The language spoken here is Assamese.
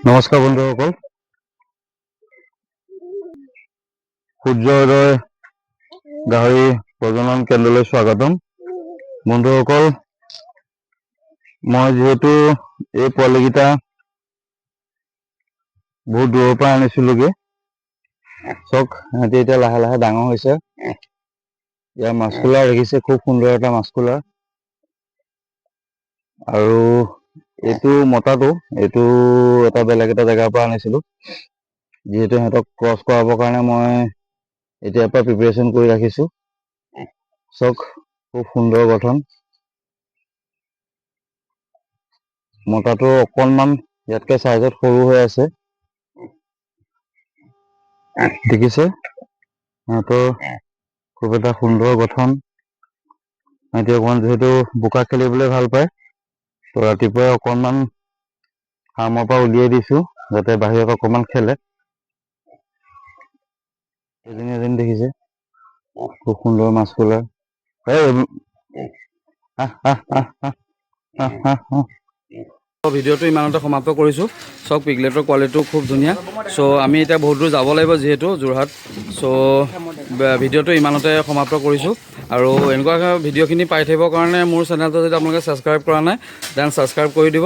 নমস্কাৰ বন্ধুসকল, সূৰ্যোদয় গাহৰি প্ৰজনন কেন্দ্ৰলৈ স্বাগতম। বন্ধুসকল, মই যিহেতু এই পোৱালিকেইটা বহুত দূৰৰ পৰা আনিছিলোগে, চাওক সিহঁতি এতিয়া লাহে লাহে ডাঙৰ হৈছে। ইয়াৰ মাস্কুলাৰ দেখিছে, খুব সুন্দৰ এটা মাস্কুলাৰ। আৰু এইটো মতাটো, এইটো এটা বেলেগ এটা জেগাৰ পৰা আনিছিলো। যিহেতু সিহঁতক ক্ৰছ কৰাবৰ কাৰণে মই এতিয়াৰ পৰা প্ৰিপাৰেচন কৰি ৰাখিছো। চাওক খুব সুন্দৰ গঠন। মতাটো অকণমান ইয়াতকৈ চাইজত সৰু হৈ আছে, দেখিছে। সিহঁতৰ খুব এটা সুন্দৰ গঠন। সিহঁতি অকণমান যিহেতু বোকা খেলিবলৈ ভাল পায়, তো ৰাতিপুৱাই অকণমান ফাৰ্মৰ পৰা উলিয়াই দিছো যাতে বাহিৰত অকণমান খেলে। এজনী দেখিছে, খুব সুন্দৰ মাস্কুলাৰ। ভিডিঅ'টো ইমানতে সমাপ্ত কৰিছোঁ। চাওক পিগলেটৰ কোৱালিটিটো খুব ধুনীয়া। চ' আমি এতিয়া বহুত দূৰ যাব লাগিব যিহেতু যোৰহাট। চ' ভিডিঅ'টো ইমানতে সমাপ্ত কৰিছোঁ। আৰু এনেকুৱা ভিডিঅ'খিনি পাই থাকিবৰ কাৰণে মোৰ চেনেলটো যদি আপোনালোকে ছাবস্ক্ৰাইব কৰা নাই, দেন ছাবস্ক্ৰাইব কৰি দিব।